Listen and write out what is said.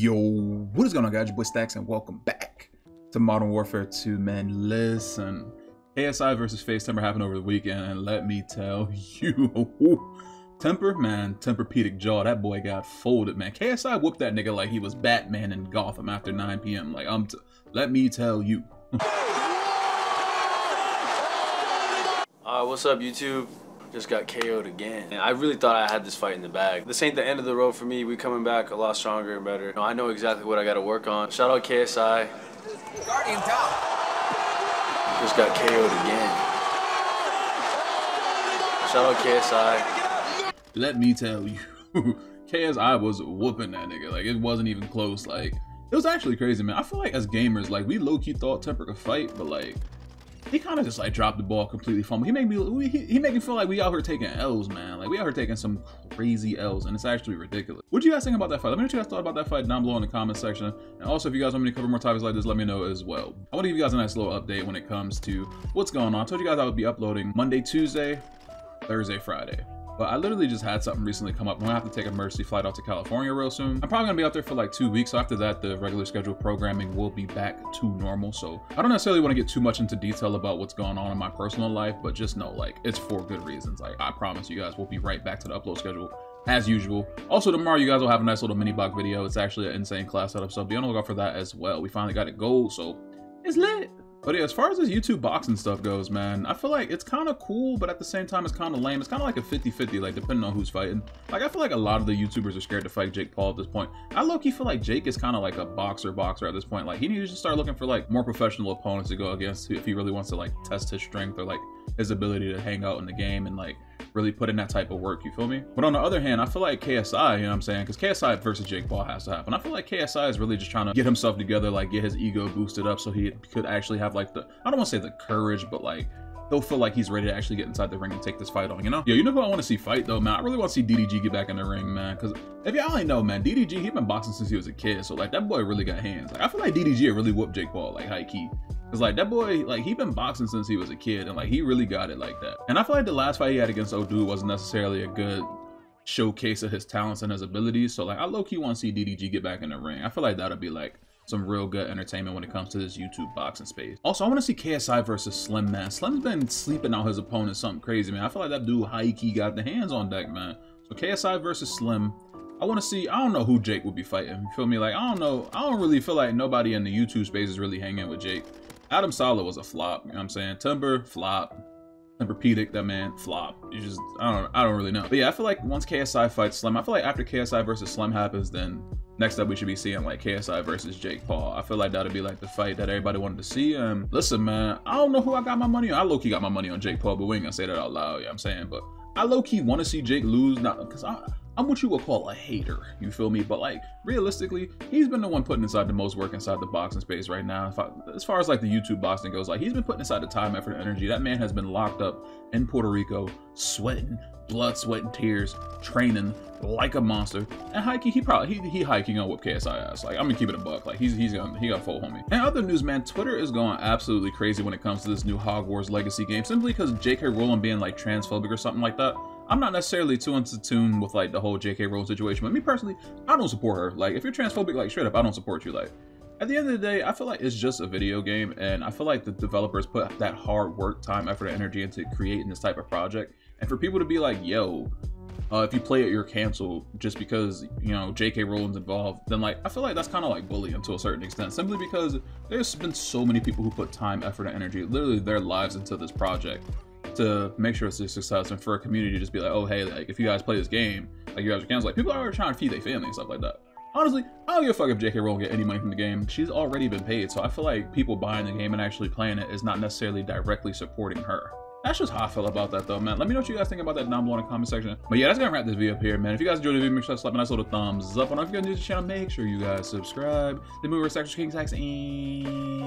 Yo, what is going on, guys? Your boy Staxy, and welcome back to Modern Warfare 2, man. Listen, KSI versus Faze Temperrr happened over the weekend, and let me tell you, Temperrr, man, Temperrr jaw, that boy got folded, man. KSI whooped that nigga like he was Batman in Gotham after 9 p.m. Like, let me tell you. What's up, YouTube? Just got KO'd again. And I really thought I had this fight in the bag. This ain't the end of the road for me. We coming back a lot stronger and better. I know exactly what I gotta work on. Shout out KSI. Guardian down. Just got KO'd again. Shout out KSI. Let me tell you, KSI was whooping that nigga. Like, it wasn't even close. Like, it was actually crazy, man. I feel like as gamers, like, we low-key thought Temperrr could fight, but like, he kind of just like dropped the ball completely fumble. He made me feel like we out here taking L's, man. Like, we out here taking some crazy L's, and it's actually ridiculous. What do you guys think about that fight? Let me know what you guys thought about that fight down below in the comment section. And also, if you guys want me to cover more topics like this, let me know as well. I want to give you guys a nice little update when it comes to what's going on. I told you guys I would be uploading Monday, Tuesday, Thursday, Friday. But I literally just had something recently come up. I'm gonna have to take a emergency flight out to California real soon. I'm probably gonna be out there for like 2 weeks. So after that, the regular scheduled programming will be back to normal. So I don't necessarily want to get too much into detail about what's going on in my personal life, but just know, like, it's for good reasons. Like, I promise you guys, we'll be right back to the upload schedule as usual. Also, tomorrow you guys will have a nice little mini box video. It's actually an insane class setup, so be on the lookout for that as well. We finally got it gold, so it's lit. But yeah, as far as this YouTube boxing stuff goes, man, I feel like it's kind of cool, but at the same time, it's kind of lame. It's kind of like a 50-50, like, depending on who's fighting. Like, I feel like a lot of the YouTubers are scared to fight Jake Paul at this point. I low-key feel like Jake is kind of like a boxer at this point. Like, he needs to start looking for, like, more professional opponents to go against if he really wants to, like, test his strength or, like, his ability to hang out in the game and, like, really put in that type of work, you feel me? But on the other hand, I feel like KSI, you know what I'm saying? Because KSI versus Jake Paul has to happen. I feel like KSI is really just trying to get himself together, like, get his ego boosted up so he could actually have, like, I don't want to say the courage, but, like, he'll feel like he's ready to actually get inside the ring and take this fight on, you know? Yo, you know who I want to see fight, though, man? I really want to see DDG get back in the ring, man, because if y'all ain't know, man, DDG, he's been boxing since he was a kid, so, like, that boy really got hands. Like, I feel like DDG really whooped Jake Paul, like, high key. Cause like that boy, like, he been boxing since he was a kid, and like he really got it like that. And I feel like the last fight he had against Odu wasn't necessarily a good showcase of his talents and his abilities. So like, I low-key want to see DDG get back in the ring. I feel like that'll be like some real good entertainment when it comes to this YouTube boxing space. Also, I want to see KSI versus Slim, man. Slim's been sleeping out his opponent something crazy, man. I feel like that dude high-key got the hands on deck, man. So KSI versus Slim. I want to see, I don't know who Jake would be fighting. You feel me? Like, I don't know. I don't really feel like nobody in the YouTube space is really hanging with Jake. Adam Sala was a flop, you know what I'm saying? Temperrr, flop. Temperrr, that man, flop. You just, I don't really know. But yeah, I feel like once KSI fights Slim, I feel like after KSI versus Slim happens, then next up we should be seeing like KSI versus Jake Paul. I feel like that'll be like the fight that everybody wanted to see. Listen, man, I don't know who I got my money on. I low-key got my money on Jake Paul, but we ain't gonna say that out loud, you know what I'm saying? But I low-key want to see Jake lose, not because I'm what you would call a hater, you feel me? But like, realistically, he's been the one putting inside the most work inside the boxing space right now. As far as like the YouTube boxing goes, like, he's been putting inside the time, effort, and energy. That man has been locked up in Puerto Rico, sweating, blood, sweat, and tears, training like a monster. And high-key, he high-key gonna whoop KSI ass. Like, I'm gonna keep it a buck. Like, he got full homie. And other news, man, Twitter is going absolutely crazy when it comes to this new Hogwarts Legacy game, simply because J.K. Rowling being like transphobic or something like that. I'm not necessarily too into tune with like the whole J.K. Rowling situation, but me personally, I don't support her. Like, if you're transphobic, like, straight up, I don't support you. Like, at the end of the day, I feel like it's just a video game, and I feel like the developers put that hard work, time, effort, and energy into creating this type of project. And for people to be like, yo, if you play it, you're canceled just because, you know, J.K. Rowling's involved, then like, I feel like that's kind of like bullying to a certain extent, simply because there's been so many people who put time, effort, and energy, literally their lives into this project to make sure it's a success, and for a community to just be like, oh, hey, like, if you guys play this game, like, you guys are canceled. Like, people are trying to feed their family and stuff like that. Honestly, I don't give a fuck if J.K. Rowling get any money from the game. She's already been paid, so I feel like people buying the game and actually playing it is not necessarily directly supporting her. That's just how I feel about that, though, man. Let me know what you guys think about that down below in the comment section. But yeah, that's gonna wrap this video up here, man. If you guys enjoyed the video, make sure to slap a nice little thumbs up. And if you guys are new to the channel, make sure you guys subscribe. The movie Staxy, KSI, and